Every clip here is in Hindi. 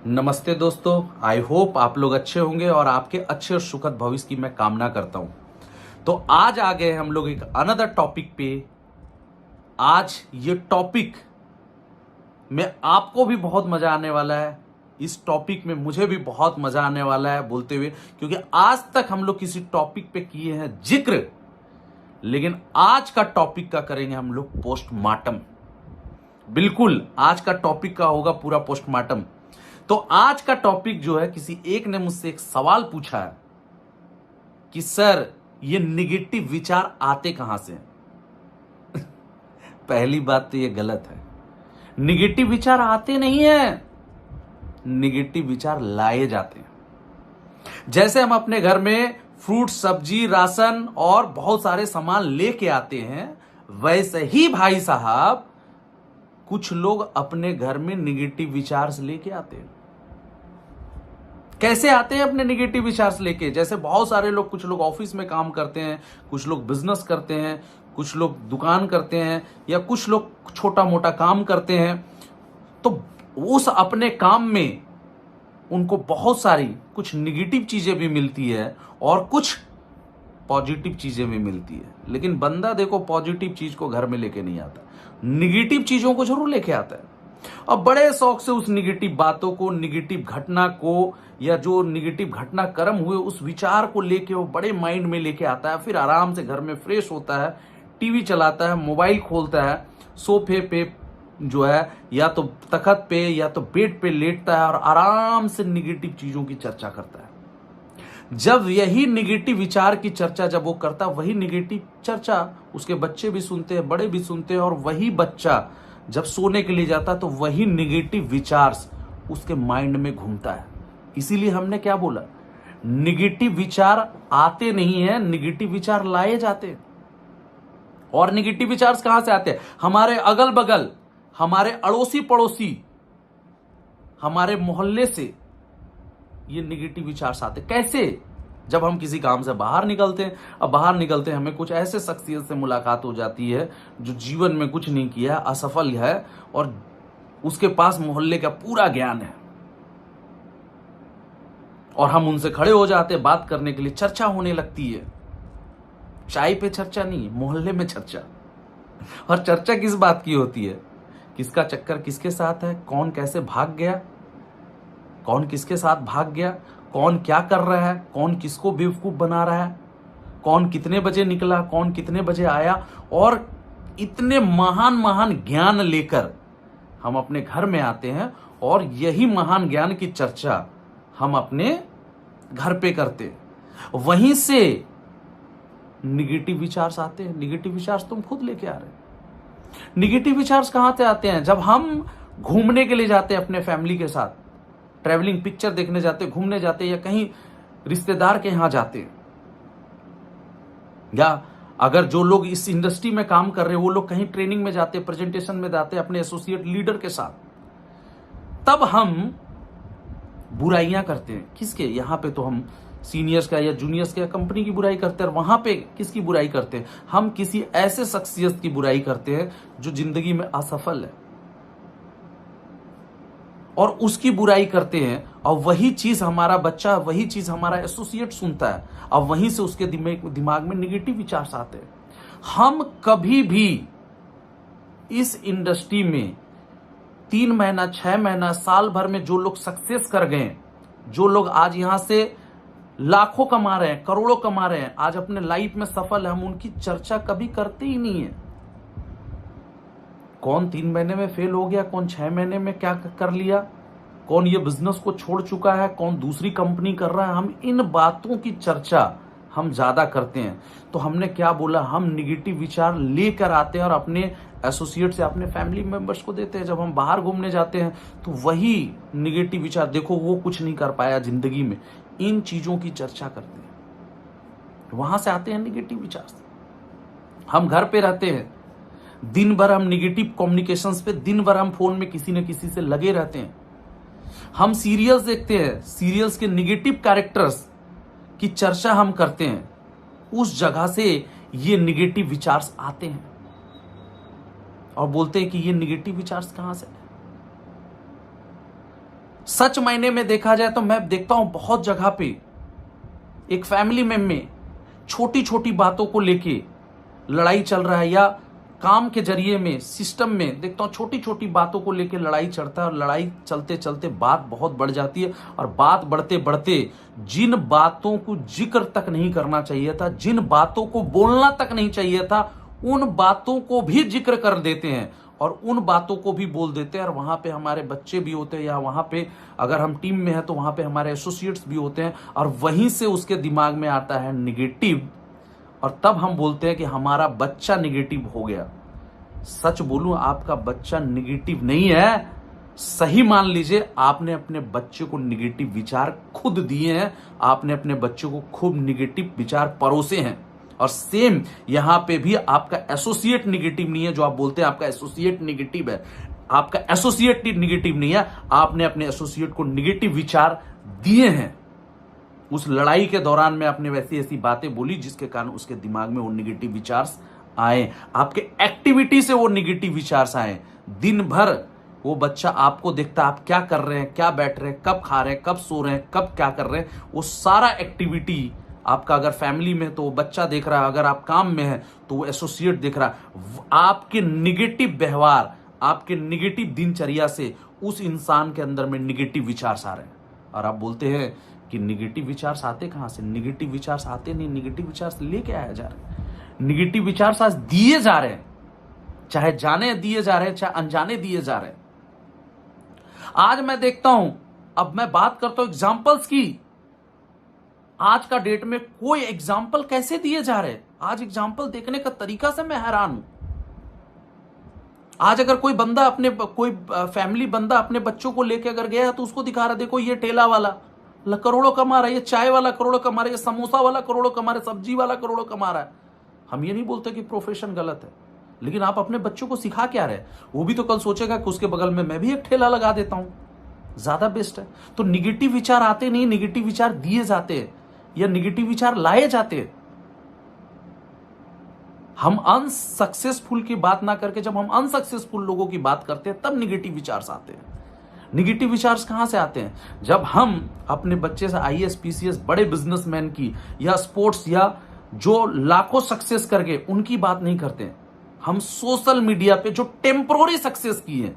नमस्ते दोस्तों। आई होप आप लोग अच्छे होंगे और आपके अच्छे और सुखद भविष्य की मैं कामना करता हूं। तो आज आ गए हम लोग एक अनदर टॉपिक पे। आज ये टॉपिक में आपको भी बहुत मजा आने वाला है। इस टॉपिक में मुझे भी बहुत मजा आने वाला है बोलते हुए, क्योंकि आज तक हम लोग किसी टॉपिक पे किए हैं जिक्र, लेकिन आज का टॉपिक का करेंगे हम लोग पोस्टमार्टम। बिल्कुल आज का टॉपिक का होगा पूरा पोस्टमार्टम। तो आज का टॉपिक जो है, किसी एक ने मुझसे एक सवाल पूछा है कि सर ये निगेटिव विचार आते कहां से हैं? पहली बात तो ये गलत है। निगेटिव विचार आते नहीं है, निगेटिव विचार लाए जाते हैं। जैसे हम अपने घर में फ्रूट, सब्जी, राशन और बहुत सारे सामान लेके आते हैं, वैसे ही भाई साहब कुछ लोग अपने घर में निगेटिव विचार से लेके आते हैं। कैसे आते हैं अपने निगेटिव विचार से लेके? जैसे बहुत सारे लोग, कुछ लोग ऑफिस में काम करते हैं, कुछ लोग बिजनेस करते हैं, कुछ लोग दुकान करते हैं, या कुछ लोग छोटा मोटा काम करते हैं। तो उस अपने काम में उनको बहुत सारी कुछ निगेटिव चीजें भी मिलती है और कुछ पॉजिटिव चीजें भी मिलती है। लेकिन बंदा देखो पॉजिटिव चीज को घर में लेके नहीं आता, निगेटिव चीजों को जरूर लेके आता है। अब बड़े शौक से उस निगेटिव बातों को, निगेटिव घटना को, या जो निगेटिव घटना कर्म हुए उस विचार को लेके वो बड़े माइंड में लेके आता है। फिर आराम से घर में फ्रेश होता है, टीवी चलाता है, मोबाइल खोलता है, सोफे पे जो है या तो तखत पे या तो बेड पे लेटता है और आराम से निगेटिव चीजों की चर्चा करता है। जब यही निगेटिव विचार की चर्चा जब वो करता, वही निगेटिव चर्चा उसके बच्चे भी सुनते हैं, बड़े भी सुनते हैं, और वही बच्चा जब सोने के लिए जाता तो वही निगेटिव विचार उसके माइंड में घूमता है। इसीलिए हमने क्या बोला, निगेटिव विचार आते नहीं है, निगेटिव विचार लाए जाते हैं। और निगेटिव विचार कहां से आते हैं? हमारे अगल बगल, हमारे अड़ोसी पड़ोसी, हमारे मोहल्ले से ये निगेटिव विचार आते। कैसे? जब हम किसी काम से बाहर निकलते हैं, अब बाहर निकलते हैं हमें कुछ ऐसे शख्सियत से मुलाकात हो जाती है जो जीवन में कुछ नहीं किया, असफल है, और उसके पास मोहल्ले का पूरा ज्ञान है, और हम उनसे खड़े हो जाते हैं बात करने के लिए। चर्चा होने लगती है, चाय पे चर्चा नहीं, मोहल्ले में चर्चा। और चर्चा किस बात की होती है? किसका चक्कर किसके साथ है, कौन कैसे भाग गया, कौन किसके साथ भाग गया, कौन क्या कर रहा है, कौन किसको बेवकूफ बना रहा है, कौन कितने बजे निकला, कौन कितने बजे आया। और इतने महान महान ज्ञान लेकर हम अपने घर में आते हैं, और यही महान ज्ञान की चर्चा हम अपने घर पे करते हैं। वहीं से निगेटिव विचार आते हैं। निगेटिव विचार तुम खुद लेके आ रहे हो। निगेटिव विचार कहां से आते हैं? जब हम घूमने के लिए जाते हैं अपने फैमिली के साथ, ट्रैवलिंग, पिक्चर देखने जाते, घूमने जाते, या कहीं रिश्तेदार के यहां जाते, या अगर जो लोग इस इंडस्ट्री में काम कर रहे हैं वो लोग कहीं ट्रेनिंग में जाते, प्रेजेंटेशन में जाते अपने एसोसिएट लीडर के साथ, तब हम बुराइयां करते हैं। किसके? यहां पे तो हम सीनियर्स का या जूनियर्स का, कंपनी की बुराई करते हैं। और वहां पे किसकी बुराई करते हैं? हम किसी ऐसे शख्सियत की बुराई करते हैं जो जिंदगी में असफल है, और उसकी बुराई करते हैं। और वही चीज हमारा बच्चा, वही चीज हमारा एसोसिएट सुनता है, और वहीं से उसके दिमाग में निगेटिव विचार आते हैं। हम कभी भी इस इंडस्ट्री में 3 महीना, 6 महीना, साल भर में जो लोग सक्सेस कर गए, जो लोग आज यहां से लाखों कमा रहे हैं, करोड़ों कमा रहे हैं, आज अपने लाइफ में सफल है, हम उनकी चर्चा कभी करते ही नहीं है। कौन 3 महीने में फेल हो गया, कौन 6 महीने में क्या कर लिया, कौन ये बिजनेस को छोड़ चुका है, कौन दूसरी कंपनी कर रहा है, हम इन बातों की चर्चा हम ज्यादा करते हैं। तो हमने क्या बोला, हम निगेटिव विचार लेकर आते हैं और अपने एसोसिएट से, अपने फैमिली मेंबर्स को देते हैं। जब हम बाहर घूमने जाते हैं तो वही निगेटिव विचार, देखो वो कुछ नहीं कर पाया जिंदगी में, इन चीजों की चर्चा करते हैं। वहां से आते हैं निगेटिव विचार। हम घर पे रहते हैं, दिन भर हम निगेटिव कम्युनिकेशंस पे, दिन भर हम फोन में किसी न किसी से लगे रहते हैं। हम सीरियल्स देखते हैं, सीरियल्स के निगेटिव कैरेक्टर्स की चर्चा हम करते हैं। उस जगह से ये निगेटिव विचार आते हैं। और बोलते हैं कि ये निगेटिव विचार्स कहां से है। सच मायने में देखा जाए तो मैं देखता हूं बहुत जगह पे एक फैमिली में छोटी छोटी बातों को लेके लड़ाई चल रहा है, या काम के जरिए में सिस्टम में देखता हूं छोटी छोटी बातों को लेके लड़ाई चढ़ता है, और लड़ाई चलते चलते बात बहुत बढ़ जाती है, और बात बढ़ते बढ़ते जिन बातों को जिक्र तक नहीं करना चाहिए था, जिन बातों को बोलना तक नहीं चाहिए था, उन बातों को भी जिक्र कर देते हैं और उन बातों को भी बोल देते हैं। और वहां पे हमारे बच्चे भी होते हैं, या वहां पे अगर हम टीम में हैं तो वहां पे हमारे एसोसिएट्स भी होते हैं, और वहीं से उसके दिमाग में आता है निगेटिव, और तब हम बोलते हैं कि हमारा बच्चा निगेटिव हो गया। सच बोलूं, आपका बच्चा निगेटिव नहीं है। सही मान लीजिए, आपने अपने बच्चे को निगेटिव विचार खुद दिए हैं, आपने अपने बच्चे को खूब निगेटिव विचार परोसे हैं। और सेम यहां पे भी आपका एसोसिएट निगेटिव नहीं है। जो आप बोलते हैं आपका एसोसिएट निगेटिव है, आपका एसोसिएट निगेटिव नहीं है, आपने अपने एसोसिएट को निगेटिव विचार दिए हैं। उस लड़ाई के दौरान में आपने वैसी ऐसी बातें बोली जिसके कारण उसके दिमाग में वो निगेटिव विचार आए, आपके एक्टिविटी से वो निगेटिव विचार आए। दिन भर वो बच्चा आपको देखता है, आप क्या कर रहे हैं, क्या बैठ रहे हैं, कब खा रहे हैं, कब सो रहे हैं, कब क्या कर रहे हैं, वो सारा एक्टिविटी आपका अगर फैमिली में तो वो बच्चा देख रहा है, अगर आप काम में है तो वो एसोसिएट देख रहा है। आपके निगेटिव व्यवहार, आपके निगेटिव दिनचर्या से उस इंसान के अंदर में निगेटिव विचार आ रहे हैं। और आप बोलते हैं कि निगेटिव विचार आते कहां से? निगेटिव विचार आते नहीं, निगेटिव विचार लेके आया जा रहा है, निगेटिव विचार आज दिए जा रहे हैं, चाहे जाने दिए जा रहे हैं, चाहे अनजाने दिए जा रहे हैं। आज मैं देखता हूं, अब मैं बात करता हूं एग्जाम्पल्स की। आज का डेट में कोई एग्जाम्पल कैसे दिए जा रहे हैं? आज एग्जाम्पल देखने का तरीका से मैं हैरान हूं। आज अगर कोई बंदा कोई फैमिली बंदा अपने बच्चों को लेके अगर गया है तो उसको दिखा रहा है, देखो ये ठेला वाला करोड़ों कमा रहा है, ये चाय वाला करोड़ों कमा रहा है, ये समोसा वाला करोड़ों कमा रहा है, सब्जी वाला करोड़ों कमा रहा है। हम ये नहीं बोलते कि प्रोफेशन गलत है, लेकिन आप अपने बच्चों को सिखा क्या रहे? वो भी तो कल सोचेगा कि उसके बगल में मैं भी एक ठेला लगा देता हूं, ज्यादा बेस्ट है। तो निगेटिव विचार आते नहीं, निगेटिव विचार दिए जाते हैं या निगेटिव विचार लाए जाते हैं। हम अनसक्सेसफुल की बात ना करके जब हम अनसक्सेसफुल लोगों की बात करते हैं तब निगेटिव विचार आते हैं। निगेटिव विचार कहां से आते हैं? जब हम अपने बच्चे से आईएएस पीसीएस बड़े बिजनेसमैन की या स्पोर्ट्स या जो लाखों सक्सेस करके उनकी बात नहीं करते हैं। हम सोशल मीडिया पे जो टेम्पररी सक्सेस की है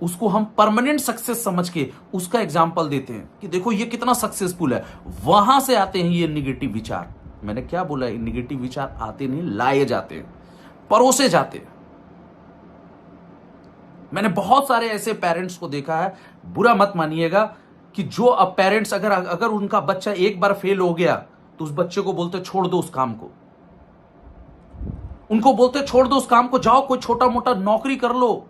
उसको हम परमानेंट सक्सेस समझ के उसका एग्जाम्पल देते हैं कि देखो ये कितना सक्सेसफुल है। वहां से आते हैं ये निगेटिव विचार। मैंने क्या बोला? निगेटिव विचार आते नहीं, लाए जाते हैं, परोसे जाते हैं। मैंने बहुत सारे ऐसे पेरेंट्स को देखा है, बुरा मत मानिएगा, कि जो अब पेरेंट्स अगर उनका बच्चा एक बार फेल हो गया तो उस बच्चे को बोलते छोड़ दो उस काम को, उनको बोलते छोड़ दो उस काम को, जाओ कोई छोटा मोटा नौकरी कर लो,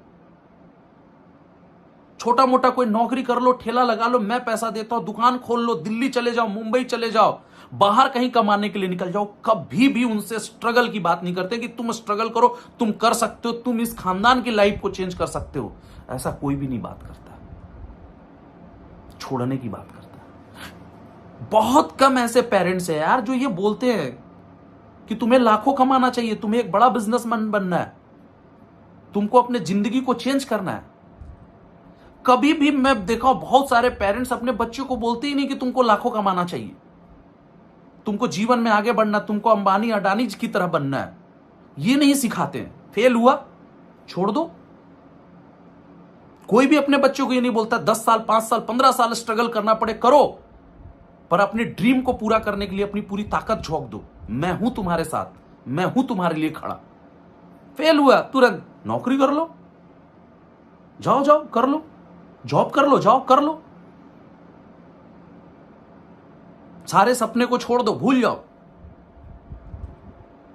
छोटा मोटा कोई नौकरी कर लो, ठेला लगा लो, मैं पैसा देता हूं, दुकान खोल लो, दिल्ली चले जाओ, मुंबई चले जाओ, बाहर कहीं कमाने के लिए निकल जाओ। कभी भी उनसे स्ट्रगल की बात नहीं करते कि तुम स्ट्रगल करो, तुम कर सकते हो, तुम इस खानदान की लाइफ को चेंज कर सकते हो। ऐसा कोई भी नहीं बात करता, छोड़ने की बात करता है। बहुत कम ऐसे पेरेंट्स हैं यार जो ये बोलते हैं कि तुम्हें लाखों कमाना चाहिए, तुम्हें एक बड़ा बिजनेसमैन बनना है, तुमको अपने जिंदगी को चेंज करना है। कभी भी मैं देखा बहुत सारे पेरेंट्स अपने बच्चों को बोलते ही नहीं कि तुमको लाखों कमाना चाहिए, तुमको जीवन में आगे बढ़ना, तुमको अंबानी अडानी की तरह बनना है, ये नहीं सिखाते हैं। फेल हुआ छोड़ दो। कोई भी अपने बच्चों को ये नहीं बोलता 10 साल 5 साल 15 साल स्ट्रगल करना पड़े करो, पर अपने ड्रीम को पूरा करने के लिए अपनी पूरी ताकत झोंक दो। मैं हूं तुम्हारे साथ, मैं हूं तुम्हारे लिए खड़ा। फेल हुआ तुरंत नौकरी कर लो, जाओ जाओ कर लो, जॉब कर लो, जाओ कर लो, सारे सपने को छोड़ दो, भूल जाओ।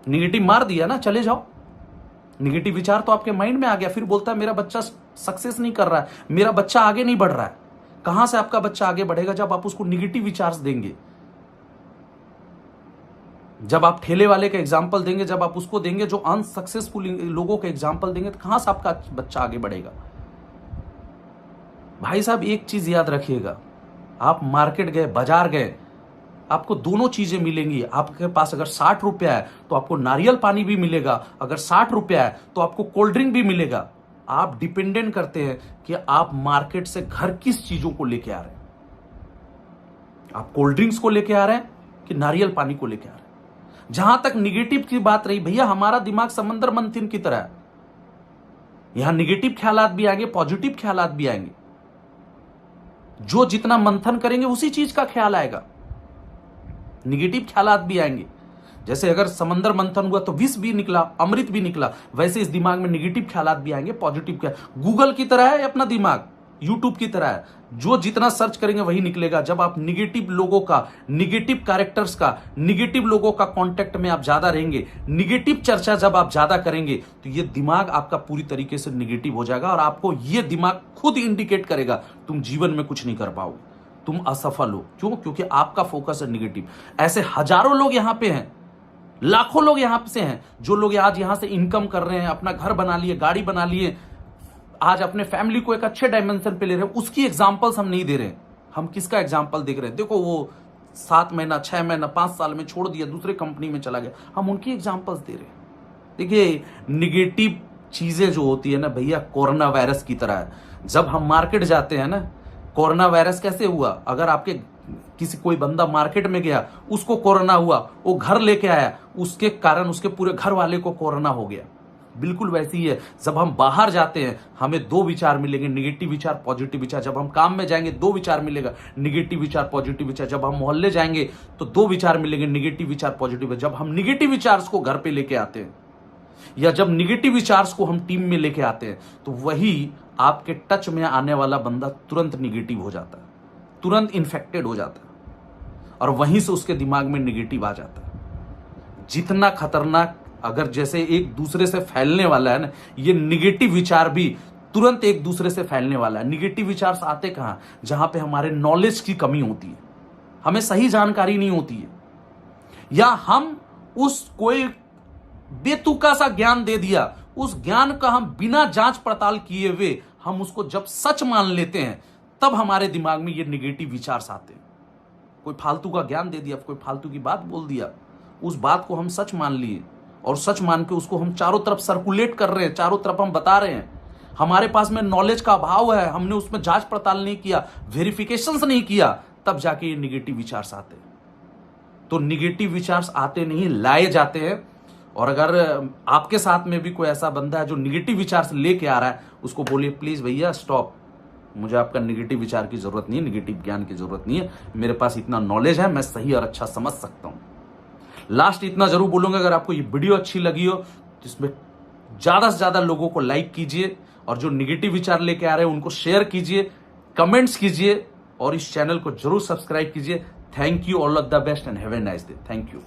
निगेटिव मार दिया ना, चले जाओ। निगेटिव विचार तो आपके माइंड में आ गया, फिर बोलता है मेरा बच्चा सक्सेस नहीं कर रहा है, मेरा बच्चा आगे नहीं बढ़ रहा है। कहां से आपका बच्चा आगे बढ़ेगा? जब आप उसको निगेटिव विचार देंगे, जब आप ठेले वाले का एग्जाम्पल देंगे, जब आप उसको देंगे जो अनसक्सेसफुल लोगों का एग्जाम्पल देंगे, तो कहां से आपका बच्चा आगे बढ़ेगा? भाई साहब एक चीज याद रखिएगा, आप मार्केट गए, बाजार गए, आपको दोनों चीजें मिलेंगी। आपके पास अगर 60 रुपया है तो आपको नारियल पानी भी मिलेगा, अगर 60 रुपया है तो आपको कोल्ड ड्रिंक भी मिलेगा। आप डिपेंडेंट करते हैं कि आप मार्केट से घर किस चीजों को लेके आ रहे हैं। आप कोल्ड ड्रिंक्स को लेके आ रहे हैं कि नारियल पानी को लेके आ रहे हैं। जहां तक निगेटिव की बात रही, भैया हमारा दिमाग समंदर मंथन की तरह है। यहां निगेटिव ख्यालात भी आएंगे, पॉजिटिव ख्यालात भी आएंगे। जो जितना मंथन करेंगे उसी चीज का ख्याल आएगा। निगेटिव ख्यालात भी आएंगे। जैसे अगर समंदर मंथन हुआ तो विष भी निकला, अमृत भी निकला, वैसे इस दिमाग में निगेटिव ख्यालात भी आएंगे, पॉजिटिव क्या। गूगल की तरह है अपना दिमाग, यूट्यूब की तरह है। जो जितना सर्च करेंगे वही निकलेगा। जब आप निगेटिव लोगों का, निगेटिव कैरेक्टर्स का, निगेटिव लोगों का कांटेक्ट में आप ज्यादा रहेंगे, निगेटिव चर्चा जब आप ज्यादा करेंगे, तो ये दिमाग आपका पूरी तरीके से निगेटिव हो जाएगा और आपको ये दिमाग खुद इंडिकेट करेगा तुम जीवन में कुछ नहीं कर पाओगे, तुम असफल हो। क्यों? क्योंकि आपका फोकस है निगेटिव। ऐसे हजारों लोग यहां पे हैं, लाखों लोग यहां से हैं, जो लोग आज यहां से इनकम कर रहे हैं, अपना घर बना लिए, गाड़ी बना लिए, आज अपने फैमिली को एक अच्छे डायमेंशन पे ले रहे हैं। उसकी एग्जांपल्स हम नहीं दे रहे हैं। हम किसका एग्जांपल देख रहे हैं? देखो वो 7 महीना, 6 महीना, 5 साल में छोड़ दिया, दूसरे कंपनी में चला गया, हम उनकी एग्जांपल्स दे रहे हैं। देखिए निगेटिव चीजें जो होती है ना भैया, कोरोना वायरस की तरह है। जब हम मार्केट जाते हैं ना, कोरोना वायरस कैसे हुआ? अगर आपके किसी कोई बंदा मार्केट में गया, उसको कोरोना हुआ, वो घर लेके आया, उसके कारण उसके पूरे घर वाले को कोरोना हो गया। बिल्कुल वैसी ही है। जब हम बाहर जाते हैं हमें 2 विचार मिलेंगे, निगेटिव विचार, पॉजिटिव विचार। जब हम काम में जाएंगे 2 विचार मिलेगा, निगेटिव विचार, पॉजिटिव विचार। जब हम मोहल्ले जाएंगे तो 2 विचार मिलेंगे, निगेटिव विचार, पॉजिटिव। जब हम निगेटिव विचार्स को घर पे लेके आते हैं या जब निगेटिव विचार्स को हम टीम में लेके आते हैं, तो वही आपके टच में आने वाला बंदा तुरंत निगेटिव हो जाता है, तुरंत इन्फेक्टेड हो जाता है और वहीं से उसके दिमाग में निगेटिव आ जाता है। जितना खतरनाक, अगर जैसे एक दूसरे से फैलने वाला है ना, ये निगेटिव विचार भी तुरंत एक दूसरे से फैलने वाला है। निगेटिव विचार आते कहां? जहां पे हमारे नॉलेज की कमी होती है, हमें सही जानकारी नहीं होती है, या हम उस कोई बेतुका सा ज्ञान दे दिया, उस ज्ञान का हम बिना जांच पड़ताल किए हुए हम उसको जब सच मान लेते हैं, तब हमारे दिमाग में ये निगेटिव विचार आते हैं। कोई फालतू का ज्ञान दे दिया, कोई फालतू की बात बोल दिया, उस बात को हम सच मान लिए और सच मान के उसको हम चारों तरफ सर्कुलेट कर रहे हैं, चारों तरफ हम बता रहे हैं। हमारे पास में नॉलेज का अभाव है, हमने उसमें जांच पड़ताल नहीं किया, वेरिफिकेशंस नहीं किया, तब जाके ये निगेटिव विचार्स आते हैं। तो निगेटिव विचार्स आते नहीं, लाए जाते हैं। और अगर आपके साथ में भी कोई ऐसा बंदा है जो निगेटिव विचार से लेके आ रहा है, उसको बोलिए प्लीज भैया स्टॉप, मुझे आपका निगेटिव विचार की जरूरत नहीं है, निगेटिव ज्ञान की जरूरत नहीं है, मेरे पास इतना नॉलेज है, मैं सही और अच्छा समझ सकता हूं। लास्ट इतना जरूर बोलूंगा, अगर आपको ये वीडियो अच्छी लगी हो तो इसमें ज्यादा से ज्यादा लोगों को लाइक कीजिए और जो निगेटिव विचार लेके आ रहे हैं उनको शेयर कीजिए, कमेंट्स कीजिए और इस चैनल को जरूर सब्सक्राइब कीजिए। Thank you, all of the best and have a nice day. Thank you.